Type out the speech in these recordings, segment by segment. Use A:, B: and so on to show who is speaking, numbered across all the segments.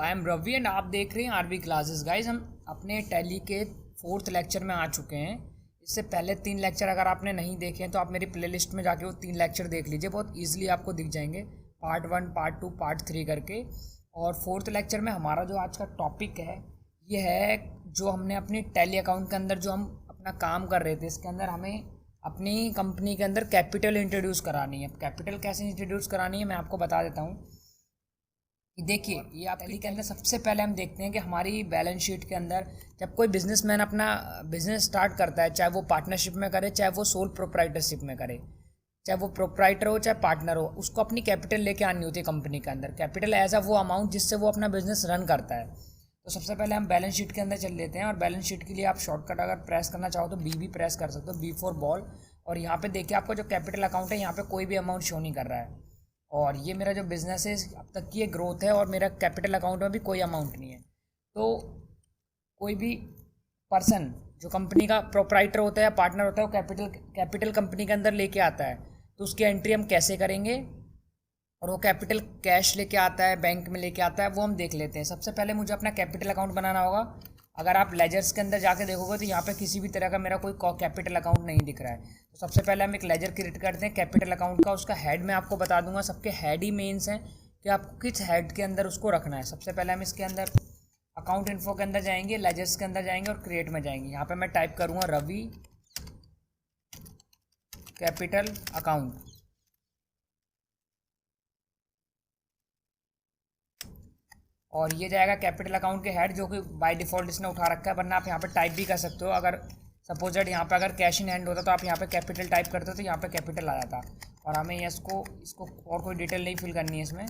A: I am Ravi and आप देख रहे हैं आरवी क्लासेस। गाइज हम अपने टैली के 4th लेक्चर में आ चुके हैं। इससे पहले 3 लेक्चर अगर आपने नहीं देखे हैं तो आप मेरी प्लेलिस्ट में जाके वो 3 लेक्चर देख लीजिए, बहुत ईजिली आपको दिख जाएंगे, पार्ट 1, पार्ट 2, पार्ट 3 करके। और 4th लेक्चर में हमारा जो आज का टॉपिक है ये है जो हमने अपनी टैली अकाउंट के अंदर जो हम अपना काम कर रहे थे, इसके अंदर हमें अपनी कंपनी के अंदर कैपिटल इंट्रोड्यूस करानी है। कैपिटल कैसे इंट्रोड्यूस करानी है मैं आपको बता देता हूँ। देखिए, ये आप टैली के अंदर सबसे पहले हम देखते हैं कि हमारी बैलेंस शीट के अंदर जब कोई बिजनेसमैन अपना बिजनेस स्टार्ट करता है, चाहे वो पार्टनरशिप में करे, चाहे वो सोल प्रोप्राइटरशिप में करे, चाहे वो प्रोप्राइटर हो चाहे पार्टनर हो, उसको अपनी कैपिटल लेके आनी होती है कंपनी के अंदर। कैपिटल एज अ वो अमाउंट जिससे वो अपना बिजनेस रन करता है। तो सबसे पहले हम बैलेंस शीट के अंदर चल लेते हैं, और बैलेंस शीट के लिए आप शॉर्टकट अगर प्रेस करना चाहो तो बी भी प्रेस कर सकते हो, बी फॉर बॉल। और यहाँ पे देखिए आपका जो कैपिटल अकाउंट है यहाँ पे कोई भी अमाउंट शो नहीं कर रहा है, और ये मेरा जो बिज़नेस है अब तक की ये ग्रोथ है, और मेरा कैपिटल अकाउंट में भी कोई अमाउंट नहीं है। तो कोई भी पर्सन जो कंपनी का प्रोप्राइटर होता है या पार्टनर होता है वो कैपिटल कंपनी के अंदर लेके आता है, तो उसकी एंट्री हम कैसे करेंगे, और वो कैपिटल कैश लेके आता है, बैंक में लेके आता है, वो हम देख लेते हैं। सबसे पहले मुझे अपना कैपिटल अकाउंट बनाना होगा। अगर आप लेजर्स के अंदर जाके देखोगे तो यहाँ पे किसी भी तरह का मेरा कोई कैपिटल अकाउंट नहीं दिख रहा है। तो सबसे पहले हम एक लेजर क्रिएट करते हैं कैपिटल अकाउंट का। उसका हेड मैं आपको बता दूंगा, सबके हेड ही मेंस हैं कि आपको किस हेड के अंदर उसको रखना है। सबसे पहले हम इसके अंदर अकाउंट इन्फो के अंदर जाएंगे, लेजर्स के अंदर जाएंगे और क्रिएट में जाएंगे। यहाँ पर मैं टाइप करूँगा रवि कैपिटल अकाउंट, और ये जाएगा कैपिटल अकाउंट के हेड, जो कि बाय डिफ़ॉल्ट इसने उठा रखा है, वरना आप यहाँ पे टाइप भी कर सकते हो। अगर सपोजेड यहाँ पे अगर कैश इन हैंड होता तो आप यहाँ पे कैपिटल टाइप करते हो तो यहाँ पे कैपिटल आ जाता। और हमें इसको और कोई डिटेल नहीं फिल करनी है इसमें,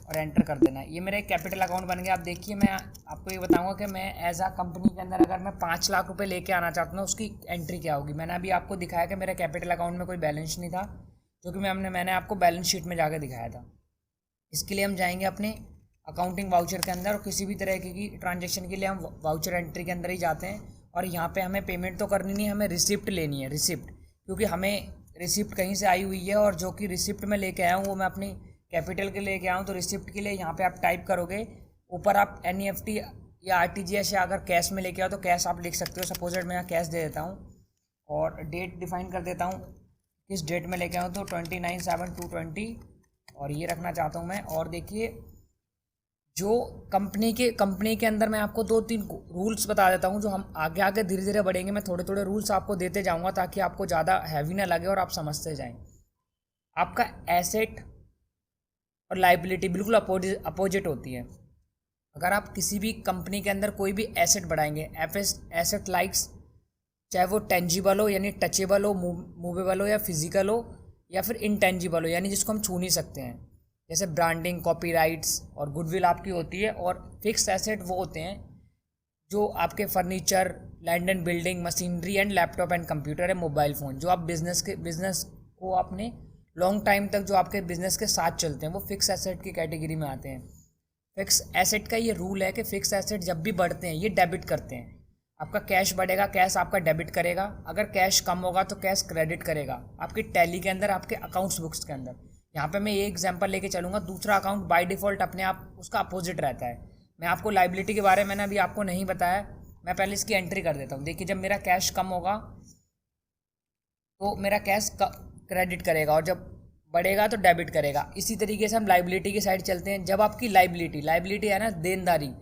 A: और एंटर कर देना है। ये मेरा एक कैपिटल अकाउंट बन गया। आप देखिए, मैं आपको ये बताऊँगा कि मैं एज आ कंपनी के अंदर अगर मैं 5 लाख रुपये लेके आना चाहता हूँ उसकी एंट्री क्या होगी। मैंने अभी आपको दिखाया कि मेरे कैपिटल अकाउंट में कोई बैलेंस नहीं था, जो कि मैंने आपको बैलेंस शीट में जाकर दिखाया था। इसके लिए हम जाएंगे अपने अकाउंटिंग वाउचर के अंदर, और किसी भी तरह की ट्रांजैक्शन के लिए हम वाउचर एंट्री के अंदर ही जाते हैं। और यहाँ पे हमें पेमेंट तो करनी नहीं है, हमें रिसिप्ट लेनी है, रिसिप्ट, क्योंकि हमें रिसिप्ट कहीं से आई हुई है, और जो कि रिसिप्ट में लेके आया हूँ वो मैं अपनी कैपिटल के लेके आया हूँ। तो रिसिप्ट के लिए यहाँ पर आप टाइप करोगे, ऊपर आप NEFT या RTGS या अगर कैश में लेके आओ तो कैश आप लिख सकते हो। सपोजेड मैं यहाँ कैश दे देता हूँ, और डेट डिफाइन कर देता हूँ, किस डेट में लेके आऊँ, तो 29/7/2020, और ये रखना चाहता हूँ मैं। और देखिए, जो कंपनी के अंदर मैं आपको 2-3 रूल्स बता देता हूँ, जो हम आगे आगे धीरे धीरे बढ़ेंगे, मैं थोड़े थोड़े रूल्स आपको देते जाऊँगा ताकि आपको ज़्यादा हैवी ना लगे और आप समझते जाएं। आपका एसेट और लाइबिलिटी बिल्कुल अपोजिट होती है। अगर आप किसी भी कंपनी के अंदर कोई भी एसेट बढ़ाएंगे, एसेट लाइक्स, चाहे वो टेंजिबल हो यानी टचेबल हो, मूवेबल हो, या फिजिकल हो, या फिर इनटेंजिबल हो यानी जिसको हम छू नहीं सकते हैं, जैसे ब्रांडिंग, कॉपीराइट्स और गुडविल आपकी होती है। और फिक्स एसेट वो होते हैं जो आपके furniture, land and building, machinery and laptop and computer है, मोबाइल फ़ोन, जो आप बिजनेस को अपने लॉन्ग टाइम तक जो आपके बिजनेस के साथ चलते हैं, वो फिक्स एसेट की कैटेगरी में आते हैं। फिक्स एसेट का ये रूल है कि फिक्स एसेट जब भी बढ़ते हैं ये डेबिट करते हैं। आपका कैश बढ़ेगा, कैश आपका डेबिट करेगा। अगर कैश कम होगा तो कैश क्रेडिट करेगा आपकी टैली के अंदर, आपके अकाउंट्स बुक्स के अंदर। यहाँ पे मैं ये एग्जांपल लेके चलूँगा। दूसरा अकाउंट बाय डिफ़ॉल्ट अपने आप उसका अपोजिट रहता है। मैं आपको लाइबिलिटी के बारे में मैंने अभी आपको नहीं बताया, मैं पहले इसकी एंट्री कर देता हूँ। देखिए, जब मेरा कैश कम होगा तो मेरा कैश क्रेडिट करेगा, और जब बढ़ेगा तो डेबिट करेगा। इसी तरीके से हम लाइबिलिटी की साइड चलते हैं। जब आपकी लाइबिलिटी है ना, देनदारी,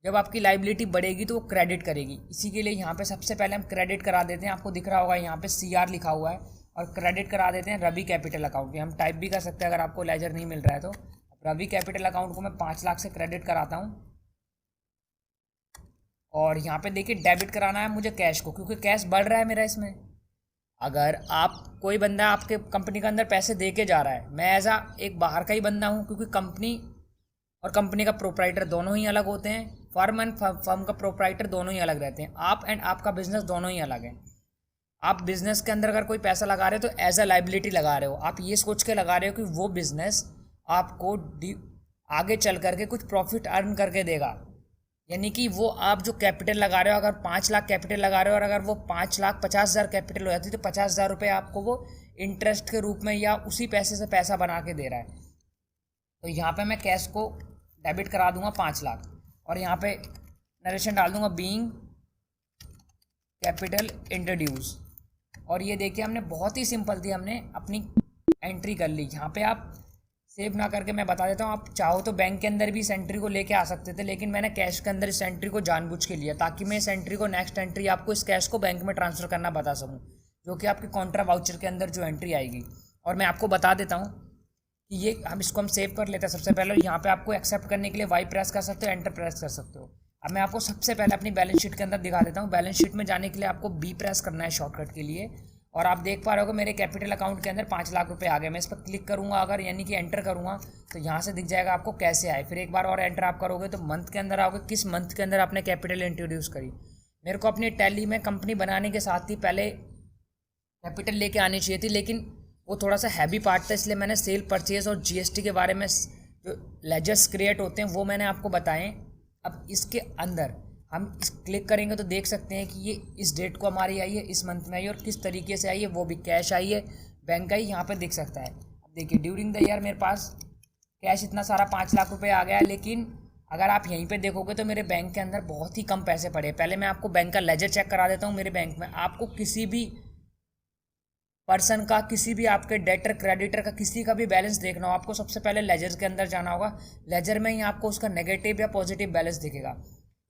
A: जब आपकी लाइबिलिटी बढ़ेगी तो वो क्रेडिट करेगी। इसी के लिए यहाँ पे सबसे पहले हम क्रेडिट करा देते हैं। आपको दिख रहा होगा यहाँ पे CR लिखा हुआ है, और क्रेडिट करा देते हैं रवि कैपिटल अकाउंट के। हम टाइप भी कर सकते हैं अगर आपको लेजर नहीं मिल रहा है तो। रवि कैपिटल अकाउंट को मैं 5 लाख से क्रेडिट कराता हूँ, और यहाँ पे देखिए डेबिट कराना है मुझे कैश को, क्योंकि कैश बढ़ रहा है मेरा इसमें। अगर आप कोई बंदा आपके कंपनी के अंदर पैसे दे के जा रहा है, मैं एज एक बाहर का ही बंदा हूँ, क्योंकि कंपनी और कंपनी का प्रोप्राइटर दोनों ही अलग होते हैं। फर्म एंड फर्म का प्रोप्राइटर दोनों ही अलग रहते हैं। आप एंड आपका बिजनेस दोनों ही अलग हैं। आप बिजनेस के अंदर अगर कोई पैसा लगा रहे हो तो एज अ लाइबिलिटी लगा रहे हो। आप ये सोच के लगा रहे हो कि वो बिजनेस आपको आगे चल करके कुछ प्रॉफिट अर्न करके देगा, यानी कि वो आप जो कैपिटल लगा रहे हो, अगर 5 लाख कैपिटल लगा रहे हो और अगर वो 5,50,000 कैपिटल हो जाती है तो 50,000 रुपये आपको वो इंटरेस्ट के रूप में या उसी पैसे से पैसा बना के दे रहा है। तो यहाँ पे मैं कैश को डेबिट करा दूंगा 5 लाख, और यहाँ पे नरेशन डाल दूंगा बीइंग कैपिटल इंट्रोड्यूस। और ये देखिए हमने बहुत ही सिंपल थी, हमने अपनी एंट्री कर ली। यहाँ पे आप सेव ना करके मैं बता देता हूँ, आप चाहो तो बैंक के अंदर भी इस एंट्री को लेके आ सकते थे, लेकिन मैंने कैश के अंदर इस एंट्री को जानबूझ के लिया ताकि मैं इस एंट्री को नेक्स्ट एंट्री आपको इस कैश को बैंक में ट्रांसफ़र करना बता सकूँ, जो कि आपकी कॉन्ट्रा वाउचर के अंदर जो एंट्री आएगी। और मैं आपको बता देता हूँ कि ये हम इसको हम सेव कर लेते हैं। सबसे पहले यहाँ पे आपको एक्सेप्ट करने के लिए वाई प्रेस कर सकते हो, एंटर प्रेस कर सकते हो। अब मैं आपको सबसे पहले अपनी बैलेंस शीट के अंदर दिखा देता हूँ। बैलेंस शीट में जाने के लिए आपको बी प्रेस करना है शॉर्टकट के लिए, और आप देख पा रहे हो मेरे कैपिटल अकाउंट के अंदर 5 लाख रुपए आ गए। मैं इस पर क्लिक करूँगा अगर, यानी कि एंटर करूँगा, तो यहाँ से दिख जाएगा आपको कैसे आए। फिर एक बार और एंटर आप करोगे तो मंथ के अंदर आओगे, किस मंथ के अंदर आपने कैपिटल इंट्रोड्यूस करी। मेरे को अपनी टैली में कंपनी बनाने के साथ ही पहले कैपिटल लेके आनी चाहिए थी, लेकिन वो थोड़ा सा हैवी पार्ट था, इसलिए मैंने सेल परचेज और जीएसटी के बारे में जो लेजर्स क्रिएट होते हैं वो मैंने आपको बताएं। अब इसके अंदर हम इस क्लिक करेंगे तो देख सकते हैं कि ये इस डेट को हमारी आई है, इस मंथ में आई है, और किस तरीके से आई है, वो भी कैश आई है, बैंक आई, यहाँ पे दिख सकता है। अब देखिए ड्यूरिंग द ईयर मेरे पास कैश इतना सारा 5 लाख रुपए आ गया है, लेकिन अगर आप यहीं पे देखोगे तो मेरे बैंक के अंदर बहुत ही कम पैसे पड़े। पहले मैं आपको बैंक का लेजर चेक करा देता हूँ। मेरे बैंक में आपको किसी भी पर्सन का, किसी भी आपके डेटर क्रेडिटर का, किसी का भी बैलेंस देखना हो, आपको सबसे पहले लेजर के अंदर जाना होगा। लेजर में ही आपको उसका नेगेटिव या पॉजिटिव बैलेंस दिखेगा,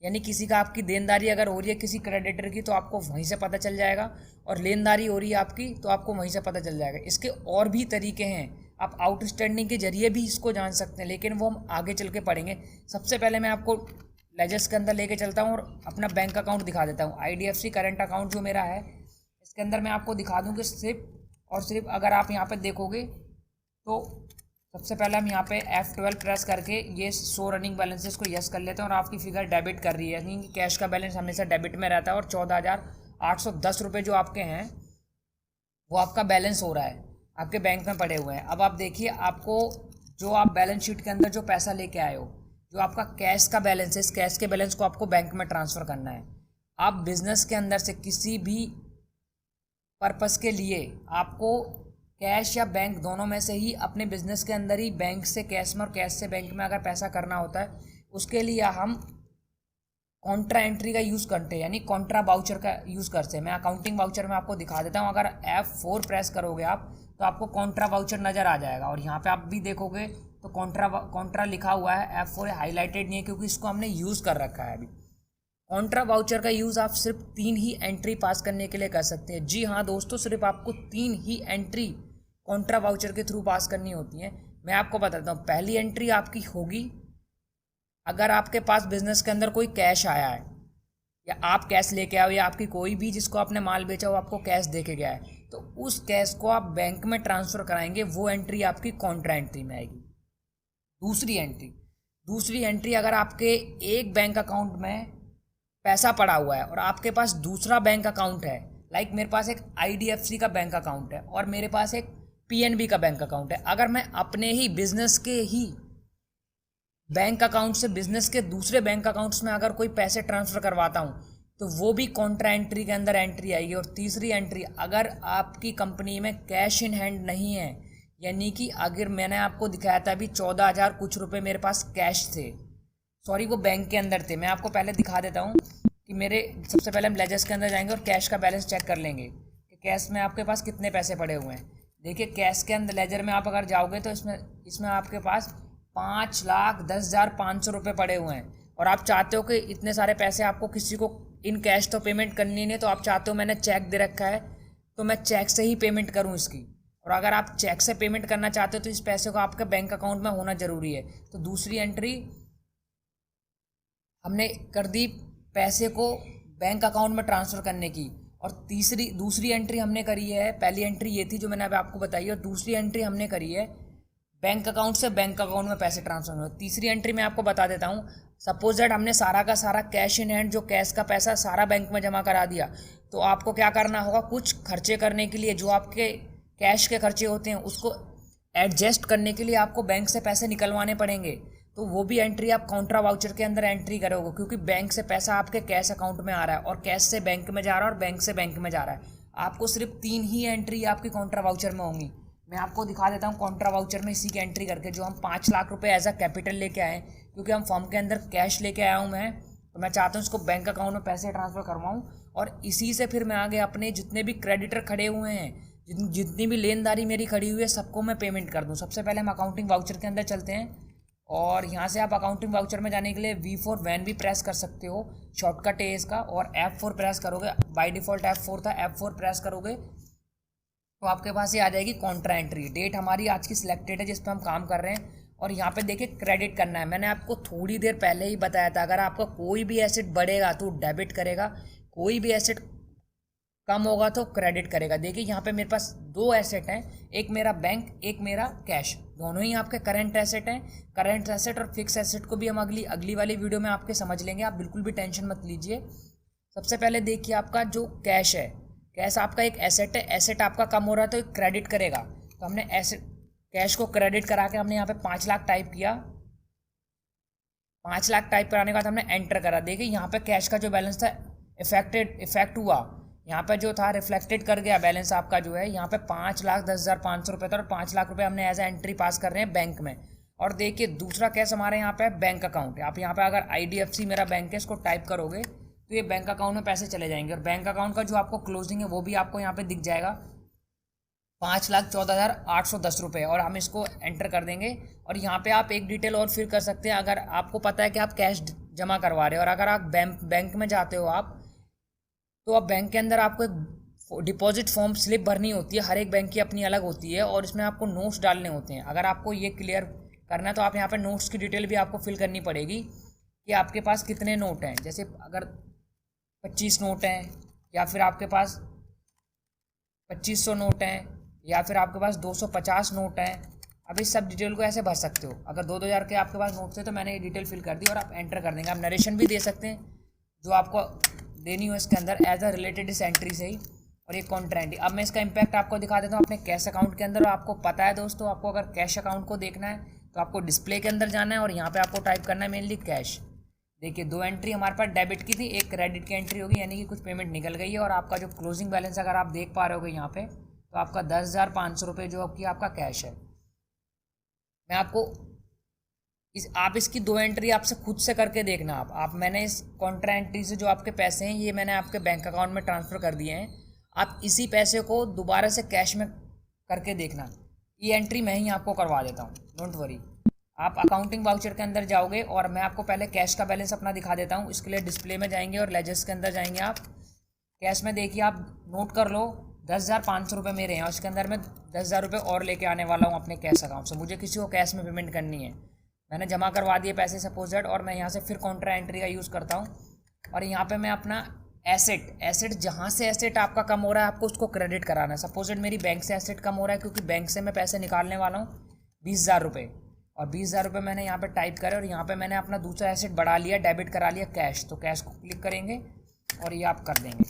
A: यानी किसी का आपकी देनदारी अगर हो रही है किसी क्रेडिटर की तो आपको वहीं से पता चल जाएगा, और लेनदारी हो रही है आपकी तो आपको वहीं से पता चल जाएगा। इसके और भी तरीके हैं, आप आउटस्टैंडिंग के जरिए भी इसको जान सकते हैं, लेकिन वो हम आगे चल के पढ़ेंगे। सबसे पहले मैं आपको लेजर्स के अंदर लेके चलता हूँ और अपना बैंक अकाउंट दिखा देता हूँ। IDFC करंट अकाउंट जो मेरा है, इसके अंदर मैं आपको दिखा दूँ कि सिर्फ और सिर्फ अगर आप यहाँ पर देखोगे तो सबसे पहले हम यहाँ पे F12 प्रेस करके ये शो रनिंग बैलेंसेस को यस कर लेते हैं, और आपकी फिगर डेबिट कर रही है, यानी कि कैश का बैलेंस हमेशा डेबिट में रहता है, और 14,810 रुपये जो आपके हैं वो आपका बैलेंस हो रहा है, आपके बैंक में पड़े हुए हैं। अब आप देखिए, आपको जो आप बैलेंस शीट के अंदर जो पैसा लेके आए हो, जो आपका कैश का बैलेंस है, इस कैश के बैलेंस को आपको बैंक में ट्रांसफ़र करना है। आप बिजनेस के अंदर से किसी भी पर्पस के लिए आपको कैश या बैंक दोनों में से ही अपने बिजनेस के अंदर ही बैंक से कैश में और कैश से बैंक में अगर पैसा करना होता है, उसके लिए हम कॉन्ट्रा एंट्री का यूज़ करते हैं, यानी कॉन्ट्रा वाउचर का यूज़ करते हैं। मैं अकाउंटिंग वाउचर में आपको दिखा देता हूँ। अगर F4 प्रेस करोगे आप तो आपको कॉन्ट्रा वाउचर नज़र आ जाएगा, और यहाँ पे आप भी देखोगे तो कॉन्ट्रा लिखा हुआ है, F4 हाईलाइटेड नहीं है क्योंकि इसको हमने यूज़ कर रखा है अभी। कॉन्ट्रा वाउचर का यूज़ आप सिर्फ 3 ही एंट्री पास करने के लिए कर सकते हैं। जी हाँ दोस्तों, सिर्फ आपको 3 ही एंट्री कॉन्ट्रा वाउचर के थ्रू पास करनी होती है। मैं आपको बताता हूँ, पहली एंट्री आपकी होगी अगर आपके पास बिजनेस के अंदर कोई कैश आया है, या आप कैश लेके आओ, या आपकी कोई भी जिसको आपने माल बेचा वो आपको कैश दे के गया है, तो उस कैश को आप बैंक में ट्रांसफ़र कराएंगे, वो एंट्री आपकी कॉन्ट्रा एंट्री में आएगी। दूसरी एंट्री अगर आपके एक बैंक अकाउंट में पैसा पड़ा हुआ है और आपके पास दूसरा बैंक अकाउंट है, लाइक मेरे पास एक IDFC का बैंक अकाउंट है और मेरे पास एक PNB का बैंक अकाउंट है, अगर मैं अपने ही बिजनेस के ही बैंक अकाउंट से बिजनेस के दूसरे बैंक अकाउंट्स में अगर कोई पैसे ट्रांसफ़र करवाता हूँ तो वो भी कॉन्ट्रा एंट्री के अंदर एंट्री आएगी। और तीसरी एंट्री, अगर आपकी कंपनी में कैश इन हैंड नहीं है, यानी कि अगर मैंने आपको दिखाया था अभी 14,000 कुछ रुपए मेरे पास कैश थे, सॉरी वो बैंक के अंदर थे। मैं आपको पहले दिखा देता हूँ कि मेरे, सबसे पहले हम लेजर्स के अंदर जाएंगे और कैश का बैलेंस चेक कर लेंगे कि कैश में आपके पास कितने पैसे पड़े हुए हैं। देखिए कैश के अंदर लेजर में आप अगर जाओगे तो इसमें आपके पास 5,10,500 रुपये पड़े हुए हैं, और आप चाहते हो कि इतने सारे पैसे आपको किसी को इन कैश तो पेमेंट करनी नहीं, तो आप चाहते हो मैंने चेक दे रखा है तो मैं चेक से ही पेमेंट करूं इसकी। और अगर आप चेक से पेमेंट करना चाहते हो तो इस पैसे को आपके बैंक अकाउंट में होना ज़रूरी है। तो दूसरी एंट्री हमने कर दी पैसे को बैंक अकाउंट में ट्रांसफ़र करने की, और दूसरी एंट्री हमने करी है, पहली एंट्री ये थी जो मैंने अभी आपको बताई, और दूसरी एंट्री हमने करी है बैंक अकाउंट से बैंक अकाउंट में पैसे ट्रांसफर हो। तीसरी एंट्री मैं आपको बता देता हूँ, सपोज दैट हमने सारा का सारा कैश इन हैंड, जो कैश का पैसा सारा बैंक में जमा करा दिया, तो आपको क्या करना होगा, कुछ खर्चे करने के लिए, जो आपके कैश के खर्चे होते हैं उसको एडजस्ट करने के लिए आपको बैंक से पैसे निकलवाने पड़ेंगे। तो वो भी एंट्री आप कॉन्ट्रा वाउचर के अंदर एंट्री करोगे, क्योंकि बैंक से पैसा आपके कैश अकाउंट में आ रहा है और कैश से बैंक में जा रहा है और बैंक से बैंक में जा रहा है। आपको सिर्फ 3 ही एंट्री आपकी कॉन्ट्रा वाउचर में होंगी, मैं आपको दिखा देता हूँ कॉन्ट्रा वाउचर में इसी की एंट्री करके, जो हम 5 लाख रुपए एज अ कैपिटल लेके आए, क्योंकि हम फॉर्म के अंदर कैश लेके आया हूँ मैं, तो मैं चाहता हूँ इसको बैंक अकाउंट में पैसे ट्रांसफ़र करवाऊँ, और इसी से फिर मैं आगे अपने जितने भी क्रेडिटर खड़े हुए हैं, जितनी भी लेनदारी मेरी खड़ी हुई है, सबको मैं पेमेंट कर दूँ। सबसे पहले हम अकाउंटिंग वाउचर के अंदर चलते हैं, और यहाँ से आप अकाउंटिंग वाउचर में जाने के लिए V4 वैन भी प्रेस कर सकते हो, शॉर्टकट है इसका, और F4 प्रेस करोगे, बाय डिफ़ॉल्ट F4 था, F4 प्रेस करोगे तो आपके पास ये आ जाएगी कॉन्ट्रा एंट्री। डेट हमारी आज की सिलेक्टेड है जिस पर हम काम कर रहे हैं, और यहाँ पे देखिए क्रेडिट करना है। मैंने आपको थोड़ी देर पहले ही बताया था, अगर आपका कोई भी एसेट बढ़ेगा तो डेबिट करेगा, कोई भी एसेट कम होगा तो क्रेडिट करेगा। देखिए यहाँ पे मेरे पास 2 एसेट हैं, एक मेरा बैंक, एक मेरा कैश, दोनों ही आपके करंट एसेट हैं। करंट एसेट और फिक्स एसेट को भी हम अगली वाली वीडियो में आपके समझ लेंगे, आप बिल्कुल भी टेंशन मत लीजिए। सबसे पहले देखिए आपका जो कैश है, कैश आपका एक एसेट है, एसेट आपका कम हो रहा है तो एक क्रेडिट करेगा, तो हमने एसेट कैश को क्रेडिट करा के हमने यहाँ पे 5 लाख टाइप किया। 5 लाख टाइप कराने के बाद हमने एंटर करा। देखिए यहाँ पे कैश का जो बैलेंस था इफेक्ट हुआ, यहाँ पे जो था रिफ्लेक्टेड कर गया बैलेंस आपका जो है, यहाँ पे 5,10,500 रुपये था, और 5 लाख रुपये हमने एज ए एंट्री पास कर रहे हैं बैंक में। और देखिए दूसरा कैश हमारे यहाँ पे बैंक अकाउंट है। आप यहाँ पे अगर IDFC मेरा बैंक है इसको टाइप करोगे तो ये बैंक अकाउंट में पैसे चले जाएंगे, और बैंक अकाउंट का जो आपको क्लोजिंग है वो भी आपको यहाँ पे दिख जाएगा, 5,14,810 रुपये, और हम इसको एंटर कर देंगे। और यहाँ पे आप एक डिटेल और फिर कर सकते हैं, अगर आपको पता है कि आप कैश जमा करवा रहे हो और अगर आप बैंक में जाते हो आप, तो अब बैंक के अंदर आपको एक डिपॉजिट फॉर्म स्लिप भरनी होती है, हर एक बैंक की अपनी अलग होती है, और इसमें आपको नोट्स डालने होते हैं। अगर आपको ये क्लियर करना है तो आप यहाँ पे नोट्स की डिटेल भी आपको फिल करनी पड़ेगी कि आपके पास कितने नोट हैं। जैसे अगर 25 नोट हैं, या फिर आपके पास 2500 नोट हैं, या फिर आपके पास 250 नोट हैं, अब इस सब डिटेल को ऐसे भर सकते हो। अगर 2,000 के आपके पास नोट थे तो मैंने ये डिटेल फिल कर दी और आप एंटर कर देंगे। आप नरेशन भी दे सकते हैं जो आपको देनी हो इसके अंदर एज अ रिलेटेड इस एंट्री से ही, और ये कॉन्ट्रा एंट्री। अब मैं इसका इम्पैक्ट आपको दिखा देता हूँ अपने कैश अकाउंट के अंदर। और आपको पता है दोस्तों, आपको अगर कैश अकाउंट को देखना है तो आपको डिस्प्ले के अंदर जाना है और यहाँ पे आपको टाइप करना है मेनली कैश। देखिए 2 एंट्री हमारे पास डेबिट की थी, एक क्रेडिट की एंट्री होगी, यानी कि कुछ पेमेंट निकल गई है। और आपका जो क्लोजिंग बैलेंस अगर आप देख पा रहे हो यहाँ पे, तो आपका 10,500 रुपये जो कि आपका कैश है। मैं आपको आप इसकी 2 एंट्री आपसे खुद से करके देखना। आप मैंने इस कॉन्ट्रा एंट्री से जो आपके पैसे हैं ये मैंने आपके बैंक अकाउंट में ट्रांसफ़र कर दिए हैं। आप इसी पैसे को दोबारा से कैश में करके देखना। ये एंट्री मैं ही आपको करवा देता हूँ, डोंट वरी। आप अकाउंटिंग वाउचर के अंदर जाओगे और मैं आपको पहले कैश का बैलेंस अपना दिखा देता हूँ। इसके लिए डिस्प्ले में जाएंगे और लेजर्स के अंदर जाएंगे। आप कैश में देखिए, आप नोट कर लो 10,500 रुपये मेरे हैं, और उसके अंदर मैं 10,000 रुपये और लेके आने वाला हूँ अपने कैश अकाउंट से। मुझे किसी को कैश में पेमेंट करनी है, मैंने जमा करवा दिए पैसे सपोज दैट, और मैं यहाँ से फिर कॉन्ट्रा एंट्री का यूज़ करता हूँ। और यहाँ पे मैं अपना एसेट जहाँ से एसेट आपका कम हो रहा है आपको उसको क्रेडिट कराना है। सपोज दैट मेरी बैंक से एसेट कम हो रहा है, क्योंकि बैंक से मैं पैसे निकालने वाला हूँ 20,000 रुपये, और 20,000 रुपये मैंने यहाँ पे टाइप करे, और यहाँ पे मैंने अपना दूसरा एसेट बढ़ा लिया, डेबिट करा लिया कैश। तो कैश को क्लिक करेंगे और ये आप कर देंगे।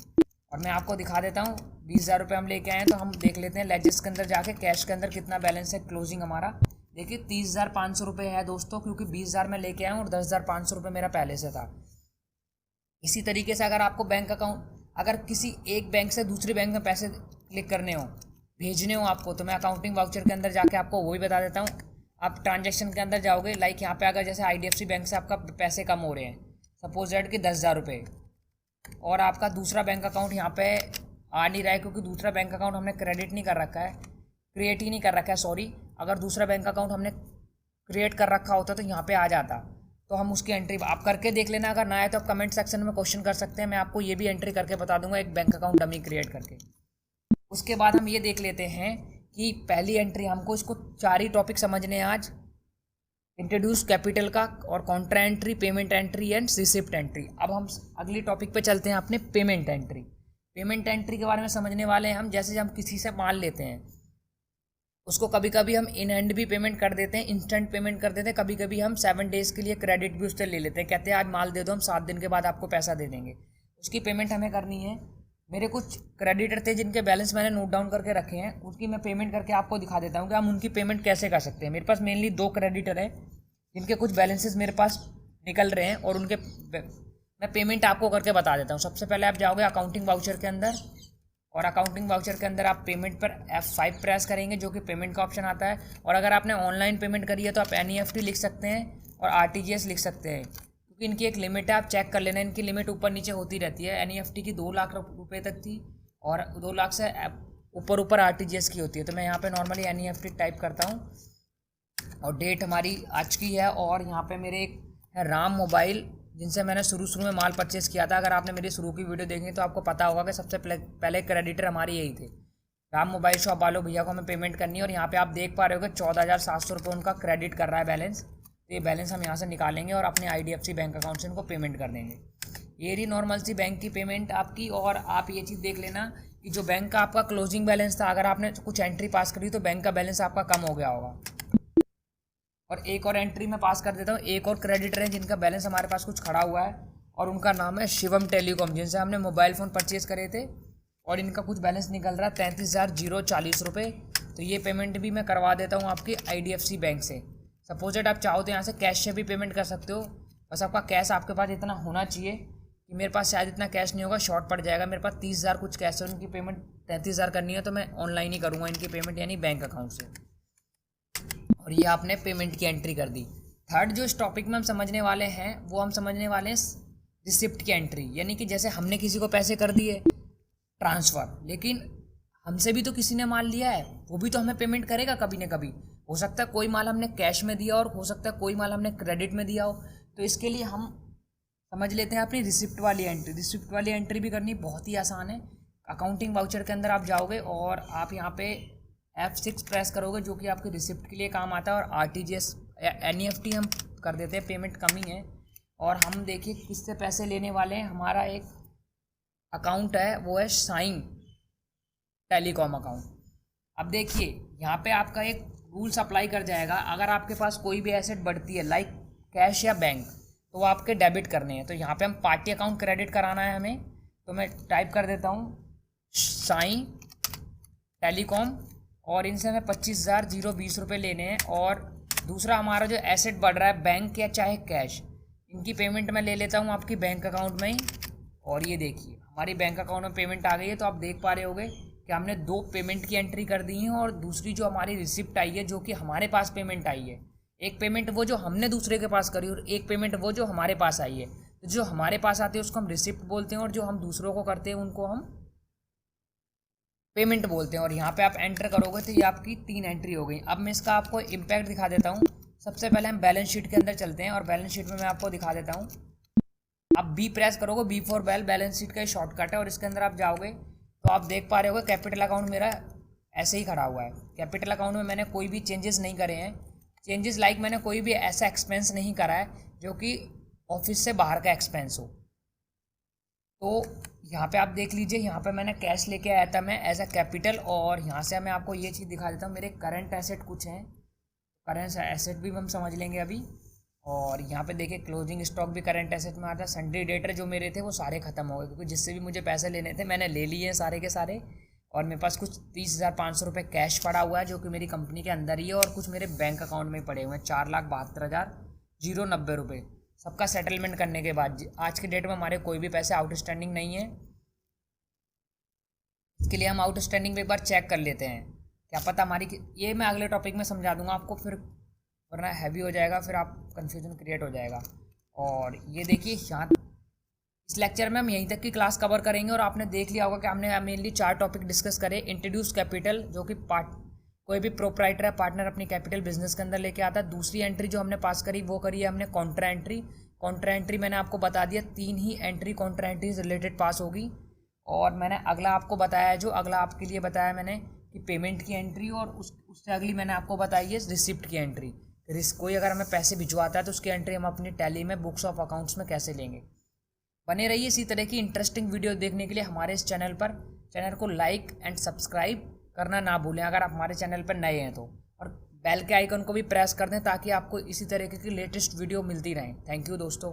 A: और मैं आपको दिखा देता हूँ 20,000 रुपये हम लेके आए हैं, तो हम देख लेते हैं लेजर्स के अंदर जाके कैश के अंदर कितना बैलेंस है क्लोजिंग हमारा। देखिए 30,500 रुपये है दोस्तों, क्योंकि 20,000 में लेके आया हूँ और 10,500 रुपये मेरा पहले से था। इसी तरीके से अगर आपको बैंक अकाउंट, अगर किसी एक बैंक से दूसरे बैंक में पैसे क्लिक करने हो, भेजने हो आपको, तो मैं अकाउंटिंग वाउचर के अंदर जाके आपको वही बता देता हूँ। आप ट्रांजैक्शन के अंदर जाओगे, लाइक यहाँ पे अगर जैसे IDFC बैंक से आपका पैसे कम हो रहे हैं सपोज दैट कि 10,000 रुपये, और आपका दूसरा बैंक अकाउंट यहाँ पे आ नहीं रहा है, क्योंकि दूसरा बैंक अकाउंट हमने क्रेडिट नहीं कर रखा है, क्रिएट ही नहीं कर रखा है, सॉरी। अगर दूसरा बैंक अकाउंट हमने क्रिएट कर रखा होता तो यहाँ पे आ जाता, तो हम उसकी एंट्री आप करके देख लेना। अगर ना आए तो आप कमेंट सेक्शन में क्वेश्चन कर सकते हैं, मैं आपको ये भी एंट्री करके बता दूंगा एक बैंक अकाउंट डमी क्रिएट करके। उसके बाद हम ये देख लेते हैं कि पहली एंट्री, हमको इसको 4 ही टॉपिक समझने हैं आज। इंट्रोड्यूस कैपिटल का, और Contra entry, payment entry and receipt entry. अब हम अगली टॉपिक पे चलते हैं अपने पेमेंट एंट्री। पेमेंट एंट्री के बारे में समझने वाले हैं हम। जैसे हम किसी से माल लेते हैं, उसको कभी कभी हम इन हैंड भी पेमेंट कर देते हैं, इंस्टेंट पेमेंट कर देते हैं, कभी कभी हम 7 डेज़ के लिए क्रेडिट भी उससे ले लेते हैं, कहते हैं आज माल दे दो, हम 7 दिन के बाद आपको पैसा दे देंगे। उसकी पेमेंट हमें करनी है। मेरे कुछ क्रेडिटर थे जिनके बैलेंस मैंने नोट डाउन करके रखे हैं, उसकी मैं पेमेंट करके आपको दिखा देता हूँ कि हम उनकी पेमेंट कैसे कर सकते हैं। मेरे पास मेनली 2 क्रेडिटर हैं जिनके कुछ बैलेंसेस मेरे पास निकल रहे हैं, और उनके मैं पेमेंट आपको करके बता देता हूँ। सबसे पहले आप जाओगे अकाउंटिंग वाउचर के अंदर, और अकाउंटिंग वाउचर के अंदर आप पेमेंट पर F5 प्रेस करेंगे जो कि पेमेंट का ऑप्शन आता है। और अगर आपने ऑनलाइन पेमेंट करी है तो आप NEFT लिख सकते हैं और RTGS लिख सकते हैं, क्योंकि इनकी एक लिमिट है, आप चेक कर लेना। इनकी लिमिट ऊपर नीचे होती रहती है। NEFT की 2 लाख रुपये तक थी और 2 लाख से ऊपर RTGS की होती है। तो मैं यहाँ पे नॉर्मली NEFT टाइप करता हूँ और डेट हमारी आज की है। और यहाँ पे मेरे एक है राम मोबाइल, जिनसे मैंने शुरू में माल परचेस किया था। अगर आपने मेरी शुरू की वीडियो देखी तो आपको पता होगा कि सबसे पहले क्रेडिटर हमारी यही थे। राम मोबाइल शॉप वालों भैया को हमें पेमेंट करनी है। और यहाँ पे आप देख पा रहे हो कि 14,700 रुपये उनका क्रेडिट कर रहा है बैलेंस। तो ये बैलेंस हम यहाँ से निकालेंगे और अपने IDFC बैंक अकाउंट से इनको पेमेंट कर देंगे। ये रही नॉर्मल सी बैंक की पेमेंट आपकी। और आप ये चीज़ देख लेना कि जो बैंक का आपका क्लोजिंग बैलेंस था, अगर आपने कुछ एंट्री पास करी तो बैंक का बैलेंस आपका कम हो गया होगा। और एक और एंट्री मैं पास कर देता हूँ। एक और क्रेडिटर है जिनका बैलेंस हमारे पास कुछ खड़ा हुआ है और उनका नाम है शिवम टेलीकॉम, जिनसे हमने मोबाइल फ़ोन परचेज़ करे थे और इनका कुछ बैलेंस निकल रहा है 33,040 रुपये। तो ये पेमेंट भी मैं करवा देता हूँ आपकी IDFC बैंक से। सपोज दैट आप चाहो तो यहाँ से कैश से भी पेमेंट कर सकते हो, बस आपका कैश आपके पास इतना होना चाहिए। कि मेरे पास शायद इतना कैश नहीं होगा, शॉर्ट पड़ जाएगा। मेरे पास 30,000 कुछ कैश है, उनकी पेमेंट 33,000 करनी है तो मैं ऑनलाइन ही करूँगा इनकी पेमेंट, यानी बैंक अकाउंट से। और ये आपने पेमेंट की एंट्री कर दी। थर्ड जो इस टॉपिक में हम समझने वाले हैं वो हम समझने वाले हैं रिसिप्ट की एंट्री, यानी कि जैसे हमने किसी को पैसे कर दिए ट्रांसफ़र, लेकिन हमसे भी तो किसी ने माल लिया है, वो भी तो हमें पेमेंट करेगा कभी ना कभी। हो सकता है कोई माल हमने कैश में दिया और हो सकता है कोई माल हमने क्रेडिट में दिया हो। तो इसके लिए हम समझ लेते हैं अपनी रिसिप्ट वाली एंट्री। रिसिप्ट वाली एंट्री भी करनी बहुत ही आसान है। अकाउंटिंग वाउचर के अंदर आप जाओगे और आप यहाँ पे F6 प्रेस करोगे जो कि आपकी रिसिप्ट के लिए काम आता है। और RTGS NEFT हम कर देते हैं, पेमेंट कम ही है। और हम देखिए किससे पैसे लेने वाले हैं। हमारा एक अकाउंट है वो है साइन टेलीकॉम अकाउंट। अब देखिए यहाँ पे आपका एक रूल्स अप्लाई कर जाएगा। अगर आपके पास कोई भी एसेट बढ़ती है लाइक कैश या बैंक, तो वो आपके डेबिट करने हैं। तो यहाँ पे हम पार्टी अकाउंट क्रेडिट कराना है हमें। तो मैं टाइप कर देता हूँ साइन टेलीकॉम और इनसे हमें 25,020 रुपये लेने हैं। और दूसरा हमारा जो एसेट बढ़ रहा है बैंक या चाहे कैश, इनकी पेमेंट मैं ले लेता हूँ आपकी बैंक अकाउंट में ही। और ये देखिए हमारी बैंक अकाउंट में पेमेंट आ गई है। तो आप देख पा रहे होगे कि हमने 2 पेमेंट की एंट्री कर दी है और दूसरी जो हमारी रिसिप्ट आई है जो कि हमारे पास पेमेंट आई है। एक पेमेंट वो जो हमने दूसरे के पास करी और एक पेमेंट वो जो हमारे पास आई है। तो जो हमारे पास आती है उसको हम रिसिप्ट बोलते हैं और जो हम दूसरों को करते हैं उनको हम पेमेंट बोलते हैं। और यहाँ पे आप एंटर करोगे तो ये आपकी 3 एंट्री हो गई। अब मैं इसका आपको इम्पैक्ट दिखा देता हूँ। सबसे पहले हम बैलेंस शीट के अंदर चलते हैं और बैलेंस शीट में मैं आपको दिखा देता हूँ। आप B प्रेस करोगे, B फॉर बैलेंस शीट का शॉर्टकट है। और इसके अंदर आप जाओगे तो आप देख पा रहे होगे कैपिटल अकाउंट मेरा ऐसे ही खड़ा हुआ है। कैपिटल अकाउंट में मैंने कोई भी चेंजेस नहीं करे हैं। चेंजेस लाइक मैंने कोई भी ऐसा एक्सपेंस नहीं करा है जो कि ऑफिस से बाहर का एक्सपेंस हो। तो यहाँ पे आप देख लीजिए, यहाँ पे मैंने कैश लेके आया था मैं एज अ कैपिटल। और यहाँ से मैं आपको ये चीज़ दिखा देता हूँ, मेरे करंट एसेट कुछ हैं, करंट एसेट भी हम समझ लेंगे अभी। और यहाँ पे देखिए क्लोजिंग स्टॉक भी करंट एसेट में आता है। सन्डे डेटर जो मेरे थे वो सारे ख़त्म हो गए, क्योंकि जिससे भी मुझे पैसे लेने थे मैंने ले लिए हैं सारे के सारे। और मेरे पास कुछ 30,500 रुपये कैश पड़ा हुआ है जो कि मेरी कंपनी के अंदर ही है। और कुछ मेरे बैंक अकाउंट में पड़े हुए हैं 4,72,090 रुपये। सबका सेटलमेंट करने के बाद आज के डेट में हमारे कोई भी पैसे आउटस्टैंडिंग नहीं है। इसके लिए हम आउटस्टैंडिंग भी एक बार चेक कर लेते हैं, क्या पता हमारी, ये मैं अगले टॉपिक में समझा दूंगा आपको, फिर वरना हैवी हो जाएगा, फिर आप कन्फ्यूजन क्रिएट हो जाएगा। और ये देखिए यहाँ इस लेक्चर में हम यहीं तक की क्लास कवर करेंगे। और आपने देख लिया होगा कि हमने मेनली 4 टॉपिक डिस्कस करे। इंट्रोड्यूस कैपिटल, जो कि कोई भी प्रोप्राइटर है पार्टनर अपनी कैपिटल बिजनेस के अंदर लेके आता है। दूसरी एंट्री जो हमने पास करी वो करी है हमने कॉन्ट्रा एंट्री। कॉन्ट्रा एंट्री मैंने आपको बता दिया 3 ही एंट्री कॉन्ट्रा एंट्री से रिलेटेड पास होगी। और मैंने अगला आपको बताया है, जो अगला आपके लिए बताया मैंने कि पेमेंट की एंट्री। और उससे अगली मैंने आपको बताई है रिसिप्ट की एंट्री। कोई अगर हमें पैसे भिजवाता है तो उसकी एंट्री हम अपनी टैली में बुक्स ऑफ अकाउंट्स में कैसे लेंगे। बने रहिए इसी तरह की इंटरेस्टिंग वीडियो देखने के लिए हमारे इस चैनल पर। चैनल को लाइक एंड सब्सक्राइब करना ना भूलें अगर आप हमारे चैनल पर नए हैं तो। और बेल के आइकन को भी प्रेस कर दें ताकि आपको इसी तरीके की लेटेस्ट वीडियो मिलती रहें। थैंक यू दोस्तों।